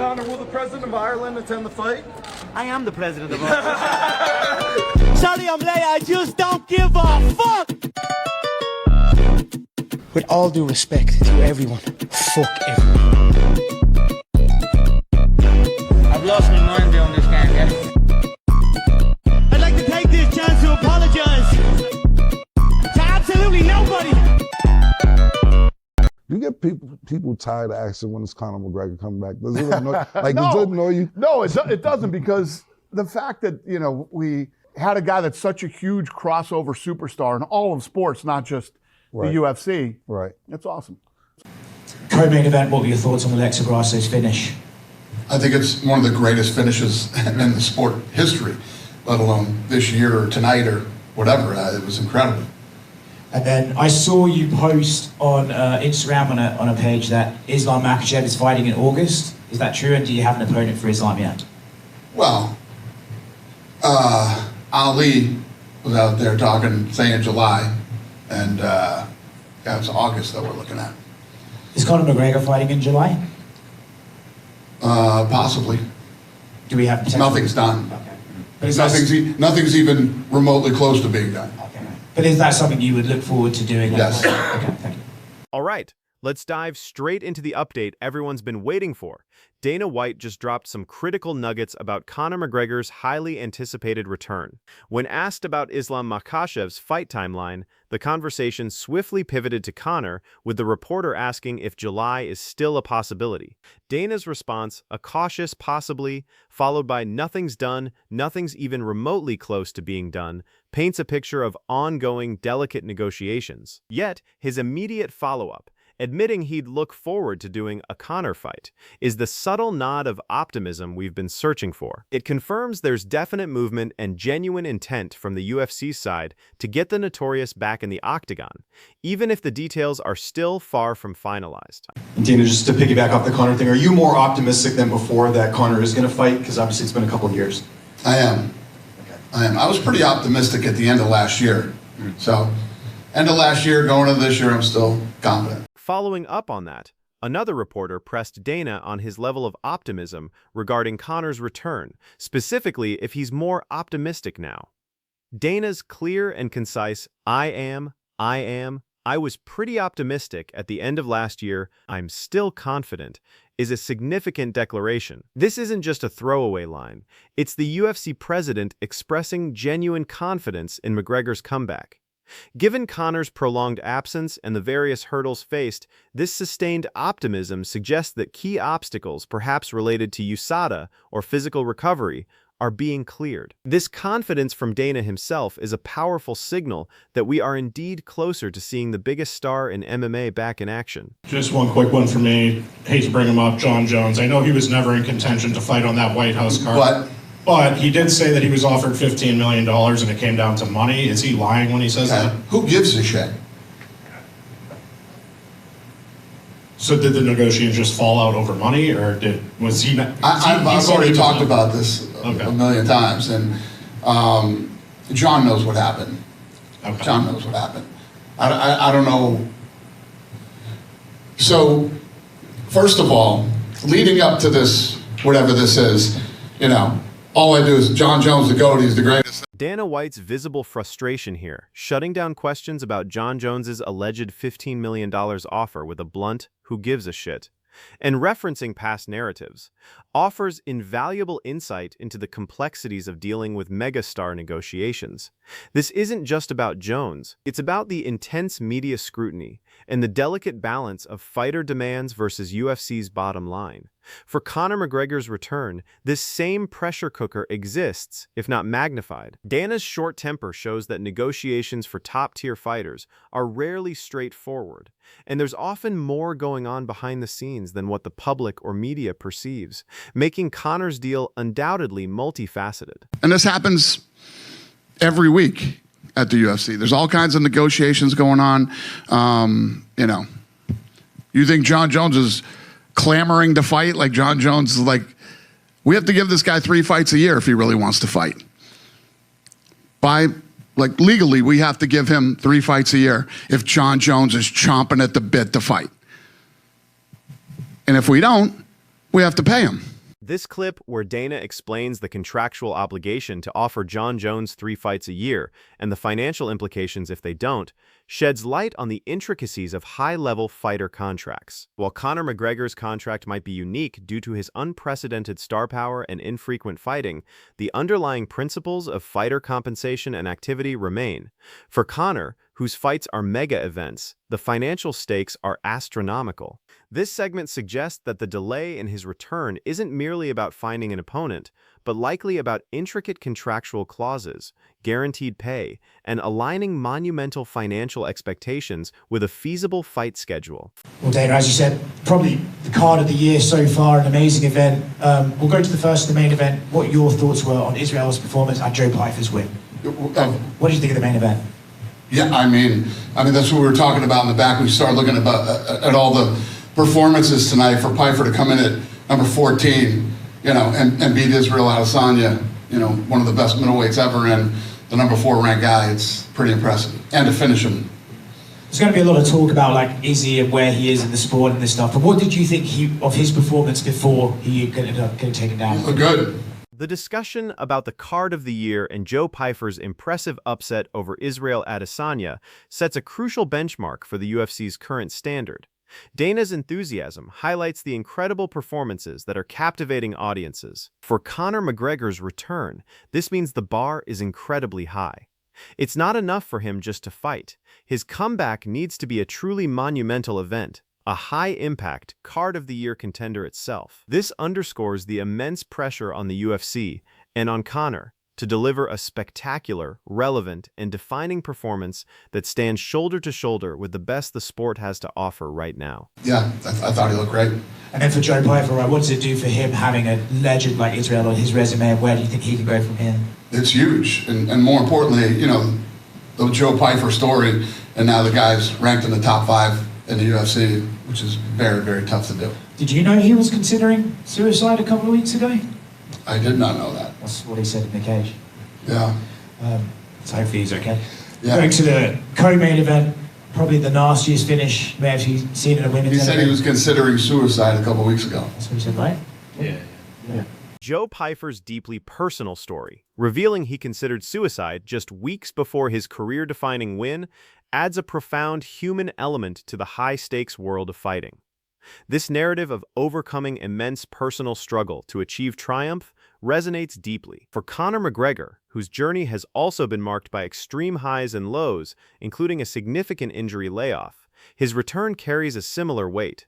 Conor, will the president of Ireland attend the fight? I am the president of Ireland. Sorry I'm late, I just don't give a fuck! With all due respect to everyone, fuck everyone. I've lost my mind doing this game, yeah? I'd like to take this chance to apologize to absolutely nobody. You get people tired of asking when is Conor McGregor coming back? Does it annoy, like, No. does it annoy you? No, it doesn't, because the fact that, you know, we had a guy that's such a huge crossover superstar in all of sports, not just the UFC. Right. It's awesome. Co-main event, what were your thoughts on Alexa Grasso's finish? I think it's one of the greatest finishes in the sport history, let alone this year or tonight or whatever. It was incredible. And then I saw you post on Instagram on a page that Islam Makhachev is fighting in August. Is that true? And do you have an opponent for Islam yet? Well, Ali was out there saying July, and yeah, it's August that we're looking at. Is Conor McGregor fighting in July? Possibly. Do we have potential? Nothing's done. Okay. But is that, Nothing's even remotely close to being done. okay. But is that something you would look forward to doing? Yes. Okay, thank you. All right, let's dive straight into the update everyone's been waiting for. Dana White just dropped some critical nuggets about Conor McGregor's highly anticipated return. When asked about Islam Makhachev's fight timeline, the conversation swiftly pivoted to Conor, with the reporter asking if July is still a possibility. Dana's response, a cautious possibly, followed by nothing's done, nothing's even remotely close to being done, paints a picture of ongoing, delicate negotiations. Yet, his immediate follow-up, admitting he'd look forward to doing a Conor fight, is the subtle nod of optimism we've been searching for. It confirms there's definite movement and genuine intent from the UFC side to get the Notorious back in the Octagon, even if the details are still far from finalized. Dana, just to piggyback off the Conor thing, are you more optimistic than before that Conor is going to fight? Because obviously it's been a couple of years. I am. I was pretty optimistic at the end of last year. So, end of last year, going into this year, I'm still confident. Following up on that, another reporter pressed Dana on his level of optimism regarding Conor's return, specifically if he's more optimistic now. Dana's clear and concise, I was pretty optimistic at the end of last year, I'm still confident, is a significant declaration. This isn't just a throwaway line. It's the UFC president expressing genuine confidence in McGregor's comeback. Given Conor's prolonged absence and the various hurdles faced, this sustained optimism suggests that key obstacles, perhaps related to USADA or physical recovery, are being cleared. This confidence from Dana himself is a powerful signal that we are indeed closer to seeing the biggest star in MMA back in action. Just one quick one for me. Hate to bring him up, John Jones. I know he was never in contention to fight on that White House card. But he did say that he was offered $15 million and it came down to money. Is he lying when he says that? Who gives a shit? So did the negotiations just fall out over money, or was he not? I've already talked about this a million times, and John knows what happened. Okay. John knows what happened. I don't know. So, first of all, leading up to this, whatever this is, you know, all I do is John Jones the GOAT, he's the greatest. Dana White's visible frustration here, shutting down questions about John Jones's alleged $15 million offer with a blunt, who gives a shit, and referencing past narratives, offers invaluable insight into the complexities of dealing with megastar negotiations. This isn't just about Jones, it's about the intense media scrutiny and the delicate balance of fighter demands versus UFC's bottom line. For Conor McGregor's return, this same pressure cooker exists, if not magnified. Dana's short temper shows that negotiations for top-tier fighters are rarely straightforward, and there's often more going on behind the scenes than what the public or media perceives, making Conor's deal undoubtedly multifaceted. And this happens every week at the UFC. There's all kinds of negotiations going on. You know, you think John Jones is clamoring to fight? Like John Jones is like, we have to give this guy 3 fights a year if he really wants to fight. Legally, we have to give him 3 fights a year if John Jones is chomping at the bit to fight. And if we don't, we have to pay him. This clip, where Dana explains the contractual obligation to offer Jon Jones 3 fights a year and the financial implications if they don't, sheds light on the intricacies of high-level fighter contracts. While Conor McGregor's contract might be unique due to his unprecedented star power and infrequent fighting, the underlying principles of fighter compensation and activity remain. For Conor, whose fights are mega events, the financial stakes are astronomical. This segment suggests that the delay in his return isn't merely about finding an opponent, but likely about intricate contractual clauses, guaranteed pay, and aligning monumental financial expectations with a feasible fight schedule. Well, Dana, as you said, probably the card of the year so far, an amazing event. We'll go to the main event. What your thoughts were on Israel's performance and Joe Pyfer's win? What did you think of the main event? Yeah, I mean that's what we were talking about in the back. We started looking at all the performances tonight for Pyfer to come in at number 14, and beat Israel Adesanya, one of the best middleweights ever, and the number 4 ranked guy. It's pretty impressive, and to finish him. There's going to be a lot of talk about like Izzy and where he is in the sport and this stuff. But what did you think of his performance before he ended up getting taken down? Good. The discussion about the card of the year and Joe Pyfer's impressive upset over Israel Adesanya sets a crucial benchmark for the UFC's current standard. Dana's enthusiasm highlights the incredible performances that are captivating audiences. For Conor McGregor's return, this means the bar is incredibly high. It's not enough for him just to fight. His comeback needs to be a truly monumental event, a high-impact card-of-the-year contender itself. This underscores the immense pressure on the UFC and on Conor to deliver a spectacular, relevant, and defining performance that stands shoulder to shoulder with the best the sport has to offer right now. Yeah, I thought he looked great. And then for Joe Pyfer, right, what does it do for him having a legend like Israel on his resume, and where do you think he can go from here? It's huge, and more importantly, the Joe Pyfer story, and now the guy's ranked in the top 5 in the UFC, which is very, very tough to do. Did you know he was considering suicide a couple of weeks ago? I did not know that. That's what he said in the cage. Yeah. So hopefully he's okay. Yeah. Going to the co-main event, probably the nastiest finish we have seen in a women's event. He said he was considering suicide a couple weeks ago. That's what he said, right? Yeah. Joe Pyfer's deeply personal story, revealing he considered suicide just weeks before his career-defining win, adds a profound human element to the high-stakes world of fighting. This narrative of overcoming immense personal struggle to achieve triumph resonates deeply. For Conor McGregor, whose journey has also been marked by extreme highs and lows, including a significant injury layoff, his return carries a similar weight.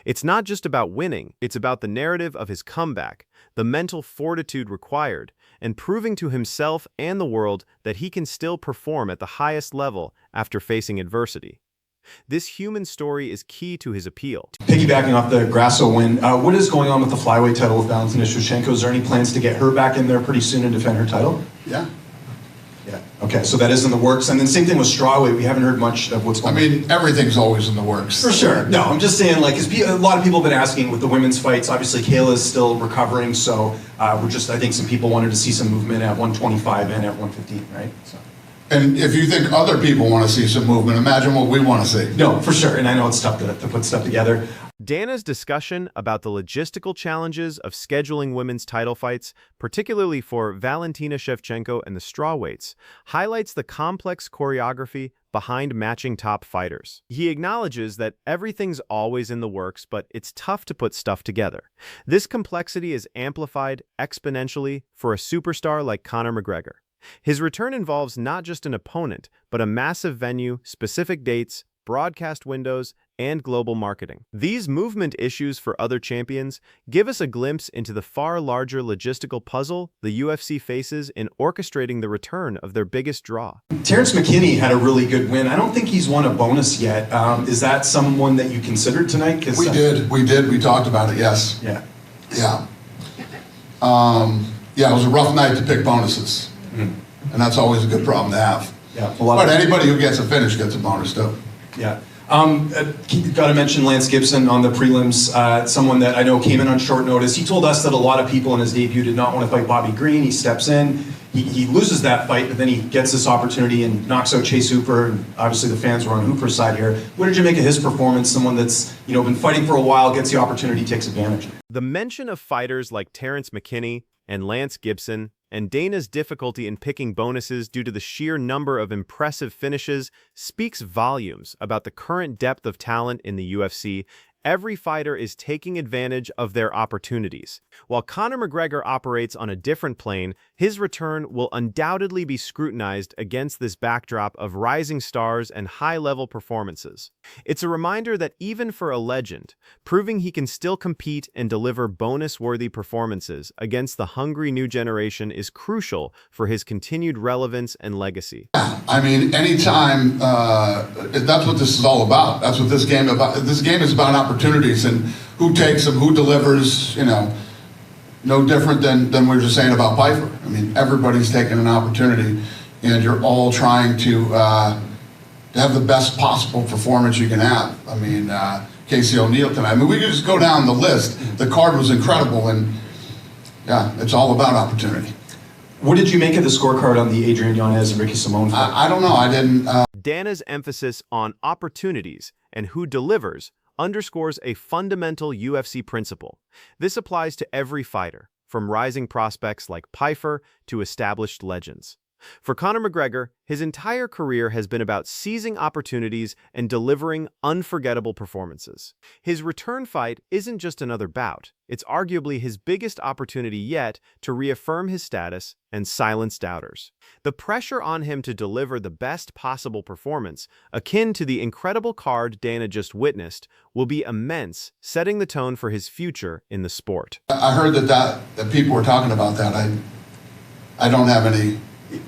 It's not just about winning, it's about the narrative of his comeback, the mental fortitude required, and proving to himself and the world that he can still perform at the highest level after facing adversity. This human story is key to his appeal. Piggybacking off the Grasso win, what is going on with the flyweight title with Valentina Shevchenko? Is there any plans to get her back in there pretty soon and defend her title? Yeah. Yeah. Okay, so that is in the works. And then same thing with strawweight. We haven't heard much of what's going on. I mean, everything's always in the works. For sure. No, I'm just saying, like, 'cause a lot of people have been asking with the women's fights. Obviously, Kayla's still recovering, so I think some people wanted to see some movement at 125 and at 115, right? So. And if you think other people want to see some movement, imagine what we want to see. No, for sure. And I know it's tough to put stuff together. Dana's discussion about the logistical challenges of scheduling women's title fights, particularly for Valentina Shevchenko and the strawweights, highlights the complex choreography behind matching top fighters. He acknowledges that everything's always in the works, but it's tough to put stuff together. This complexity is amplified exponentially for a superstar like Conor McGregor. His return involves not just an opponent, but a massive venue, specific dates, broadcast windows, and global marketing. These movement issues for other champions give us a glimpse into the far larger logistical puzzle the UFC faces in orchestrating the return of their biggest draw. Terrence McKinney had a really good win. I don't think he's won a bonus yet. Is that someone that you considered tonight? We did. We talked about it, yes. Yeah. Yeah. Yeah, it was a rough night to pick bonuses. And that's always a good problem to have. Yeah, but anybody who gets a finish gets a bonus too. Yeah. Got to mention Lance Gibson on the prelims, someone that I know came in on short notice. He told us that a lot of people in his debut did not want to fight Bobby Green. He steps in, he loses that fight, but then he gets this opportunity and knocks out Chase Hooper. And obviously the fans were on Hooper's side here. What did you make of his performance? Someone that's been fighting for a while, gets the opportunity, takes advantage. The mention of fighters like Terrence McKinney and Lance Gibson, and Dana's difficulty in picking bonuses due to the sheer number of impressive finishes speaks volumes about the current depth of talent in the UFC. Every fighter is taking advantage of their opportunities. While Conor McGregor operates on a different plane, his return will undoubtedly be scrutinized against this backdrop of rising stars and high-level performances. It's a reminder that even for a legend, proving he can still compete and deliver bonus-worthy performances against the hungry new generation is crucial for his continued relevance and legacy. I mean, anytime, that's what this is all about. That's what this game about. This game is about opportunities and who takes them, who delivers, you know, no different than we were just saying about Piper. I mean, everybody's taking an opportunity and you're all trying to have the best possible performance you can have. I mean, Casey O'Neill tonight. I mean, we could just go down the list. The card was incredible and yeah, it's all about opportunity. What did you make of the scorecard on the Adrian Yanez and Ricky Simone fight? I don't know. I didn't. Dana's emphasis on opportunities and who delivers underscores a fundamental UFC principle. This applies to every fighter, from rising prospects like Piper to established legends. For Conor McGregor, his entire career has been about seizing opportunities and delivering unforgettable performances. His return fight isn't just another bout. It's arguably his biggest opportunity yet to reaffirm his status and silence doubters. The pressure on him to deliver the best possible performance, akin to the incredible card Dana just witnessed, will be immense, setting the tone for his future in the sport. I heard that people were talking about that. I don't have any.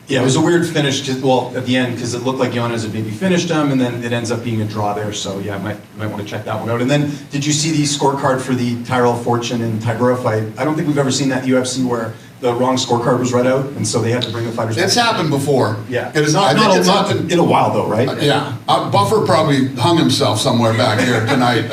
Yeah, it was a weird finish, well, at the end, because it looked like Yanez had maybe finished him, and then it ends up being a draw there, so yeah, might want to check that one out. And then, did you see the scorecard for the Tyrell Fortune and Tybura fight? I don't think we've ever seen that in the UFC where the wrong scorecard was read out, and so they had to bring the fighters back. It's happened before. Yeah. It is not in a while, though, right? Yeah. Buffer probably hung himself somewhere back here tonight.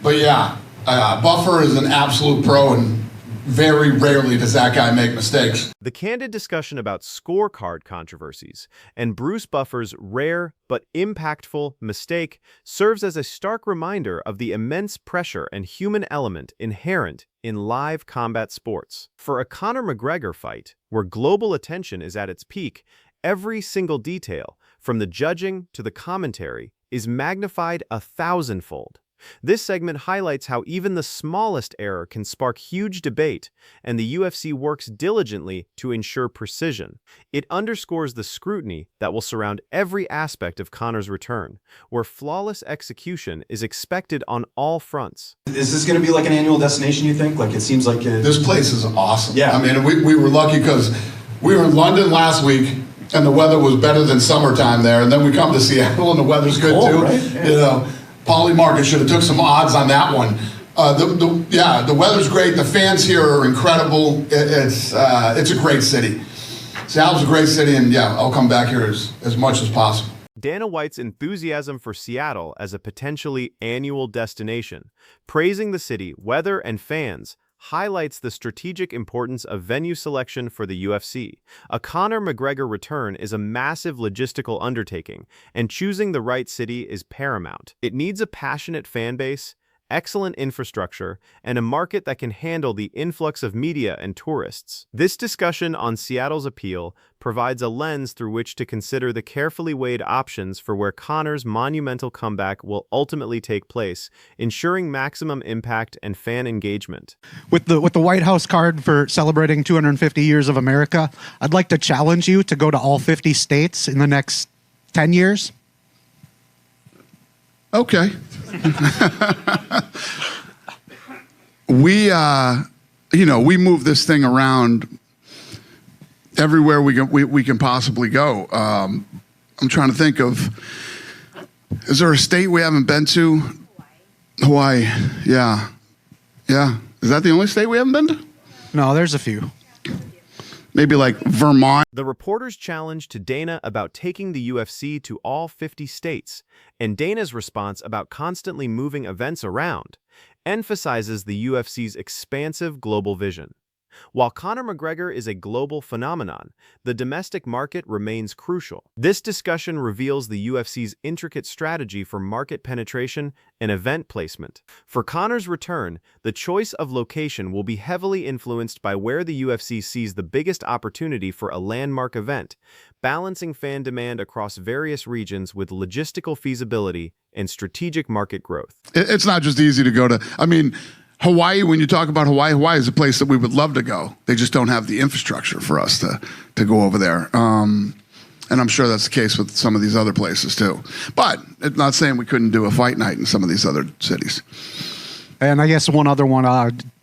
But yeah, Buffer is an absolute pro, and very rarely does that guy make mistakes. The candid discussion about scorecard controversies and Bruce Buffer's rare but impactful mistake serves as a stark reminder of the immense pressure and human element inherent in live combat sports. For a Conor McGregor fight, where global attention is at its peak, every single detail, from the judging to the commentary, is magnified 1,000-fold. This segment highlights how even the smallest error can spark huge debate, and the UFC works diligently to ensure precision. It underscores the scrutiny that will surround every aspect of Conor's return, where flawless execution is expected on all fronts. Is this going to be like an annual destination, you think? Like, it seems like this place is awesome. Yeah. I mean, we were lucky because we were in London last week, and the weather was better than summertime there, and then we come to Seattle, and the weather's good too. Right? Yeah. You know. Poly Market should have took some odds on that one. The weather's great. The fans here are incredible. It's a great city. Seattle's a great city, and yeah, I'll come back here as much as possible. Dana White's enthusiasm for Seattle as a potentially annual destination, praising the city, weather, and fans, highlights the strategic importance of venue selection for the UFC. A Conor McGregor return is a massive logistical undertaking, and choosing the right city is paramount. It needs a passionate fan base, excellent infrastructure, and a market that can handle the influx of media and tourists. This discussion on Seattle's appeal provides a lens through which to consider the carefully weighed options for where Conor's monumental comeback will ultimately take place, ensuring maximum impact and fan engagement. With the White House card for celebrating 250 years of America, I'd like to challenge you to go to all 50 states in the next 10 years. Okay. We move this thing around everywhere we can possibly go. I'm trying to think of, is there a state we haven't been to? Hawaii. Yeah. Is that the only state we haven't been to? No, there's a few. Maybe like Vermont. The reporter's challenge to Dana about taking the UFC to all 50 states, and Dana's response about constantly moving events around, emphasizes the UFC's expansive global vision. While Conor McGregor is a global phenomenon, the domestic market remains crucial. This discussion reveals the UFC's intricate strategy for market penetration and event placement. For Conor's return, the choice of location will be heavily influenced by where the UFC sees the biggest opportunity for a landmark event, balancing fan demand across various regions with logistical feasibility and strategic market growth. It's not just easy to go to. I mean, Hawaii, when you talk about Hawaii, Hawaii is a place that we would love to go. They just don't have the infrastructure for us to go over there. And I'm sure that's the case with some of these other places too. But it's not saying we couldn't do a fight night in some of these other cities. And I guess one other one,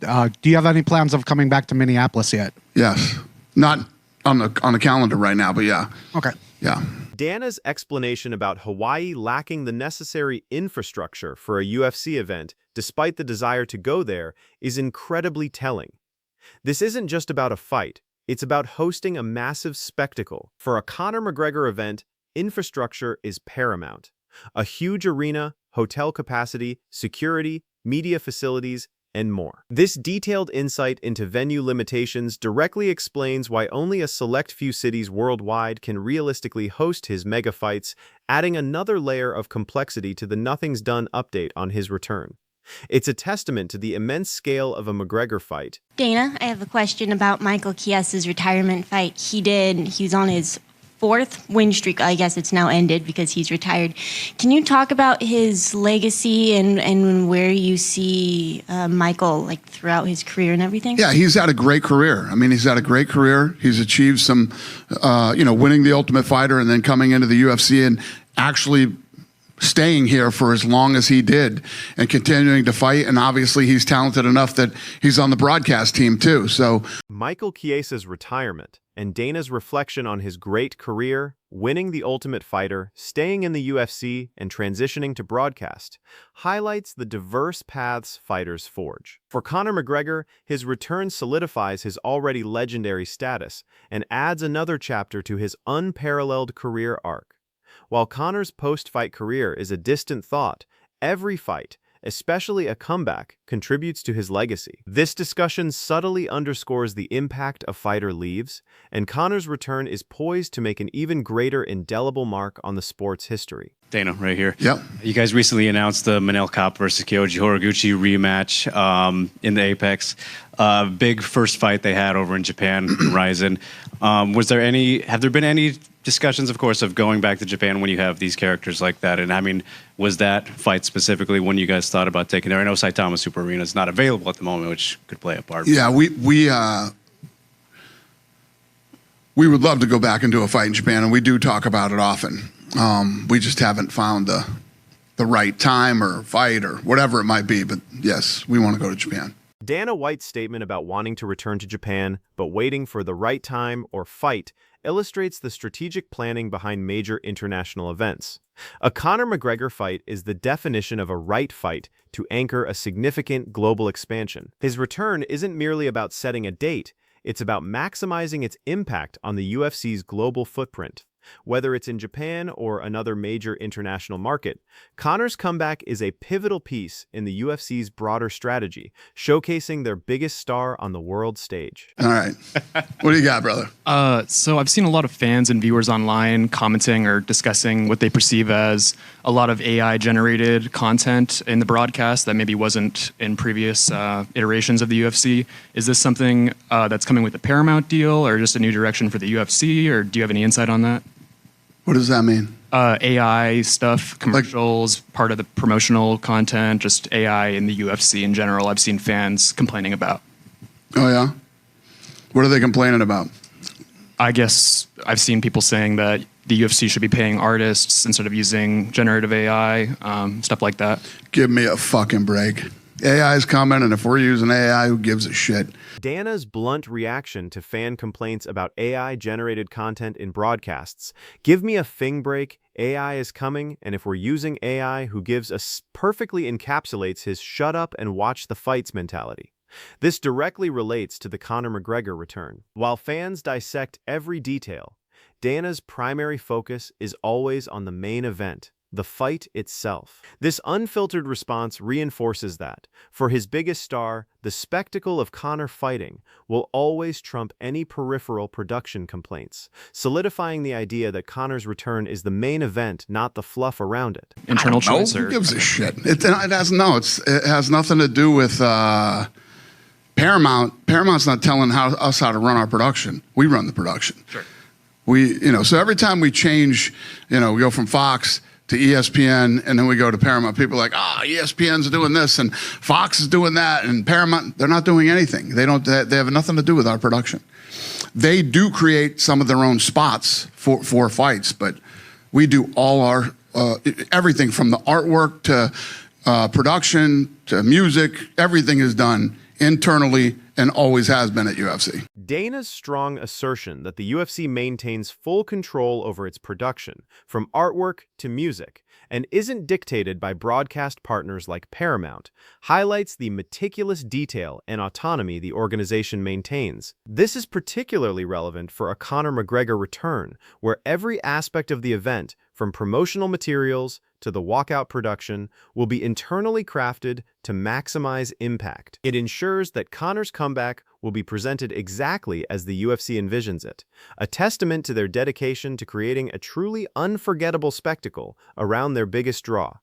do you have any plans of coming back to Minneapolis yet? Yes. Not on the calendar right now, but yeah. Okay. Yeah. Dana's explanation about Hawaii lacking the necessary infrastructure for a UFC event, despite the desire to go there, is incredibly telling. This isn't just about a fight, it's about hosting a massive spectacle. For a Conor McGregor event, infrastructure is paramount. A huge arena, hotel capacity, security, media facilities, and more. This detailed insight into venue limitations directly explains why only a select few cities worldwide can realistically host his mega fights, adding another layer of complexity to the Nothing's Done update on his return. It's a testament to the immense scale of a McGregor fight. Dana, I have a question about Michael Chies's retirement fight. He was on his 4th win streak. I guess it's now ended because he's retired. Can you talk about his legacy and where you see Michael like throughout his career and everything? Yeah, he's had a great career. I mean, he's had a great career. He's achieved some, winning the Ultimate Fighter and then coming into the UFC and actually staying here for as long as he did and continuing to fight. And obviously he's talented enough that he's on the broadcast team too. So Michael Chies's retirement and Dana's reflection on his great career, winning the Ultimate Fighter, staying in the UFC, and transitioning to broadcast, highlights the diverse paths fighters forge. For Conor McGregor, his return solidifies his already legendary status and adds another chapter to his unparalleled career arc. While Conor's post-fight career is a distant thought, every fight, especially a comeback, contributes to his legacy. This discussion subtly underscores the impact a fighter leaves, and Conor's return is poised to make an even greater indelible mark on the sport's history. Dana, right here. Yep. You guys recently announced the Manel Kape versus Kyoji Horiguchi rematch in the Apex. Big first fight they had over in Japan, Ryzen. Have there been any discussions, of course, of going back to Japan when you have these characters like that? And I mean, was that fight specifically when you guys thought about taking there? I know Saitama Super Arena is not available at the moment, which could play a part. Yeah, we would love to go back and do a fight in Japan, and we do talk about it often. We just haven't found the right time or fight or whatever it might be. But yes, we want to go to Japan. Dana White's statement about wanting to return to Japan, but waiting for the right time or fight, illustrates the strategic planning behind major international events. A Conor McGregor fight is the definition of a right fight to anchor a significant global expansion. His return isn't merely about setting a date, it's about maximizing its impact on the UFC's global footprint. Whether it's in Japan or another major international market, Conor's comeback is a pivotal piece in the UFC's broader strategy, showcasing their biggest star on the world stage. All right. What do you got, brother? So I've seen a lot of fans and viewers online commenting or discussing what they perceive as a lot of AI-generated content in the broadcast that maybe wasn't in previous iterations of the UFC. Is this something that's coming with the Paramount deal or just a new direction for the UFC, or do you have any insight on that? What does that mean? AI stuff, commercials, part of the promotional content, just AI in the UFC in general. I've seen fans complaining about. Oh, yeah? What are they complaining about? I guess I've seen people saying that the UFC should be paying artists instead of using generative AI, stuff like that. Give me a fucking break. AI is coming, and if we're using AI, who gives a shit? Dana's blunt reaction to fan complaints about AI-generated content in broadcasts, give me a fing break, AI is coming, and if we're using AI, who gives us, perfectly encapsulates his shut up and watch the fights mentality. This directly relates to the Conor McGregor return. While fans dissect every detail, Dana's primary focus is always on the main event, the fight itself. This unfiltered response reinforces that, for his biggest star, the spectacle of Conor fighting will always trump any peripheral production complaints, solidifying the idea that Conor's return is the main event, not the fluff around it. Internal choice, Who gives a shit? It has nothing to do with Paramount. Paramount's not telling us how to run our production. We run the production. Sure. So every time we change, we go from Fox to ESPN, and then we go to Paramount. People are like, ESPN's doing this, and Fox is doing that, and Paramount, they're not doing anything. They have nothing to do with our production. They do create some of their own spots for fights, but we do all our, everything from the artwork to production to music, everything is done internally and always has been at UFC. Dana's strong assertion that the UFC maintains full control over its production, from artwork to music, and isn't dictated by broadcast partners like Paramount, highlights the meticulous detail and autonomy the organization maintains. This is particularly relevant for a Conor McGregor return, where every aspect of the event, from promotional materials to the walkout production, will be internally crafted to maximize impact. It ensures that Conor's comeback will be presented exactly as the UFC envisions it, a testament to their dedication to creating a truly unforgettable spectacle around their biggest draw.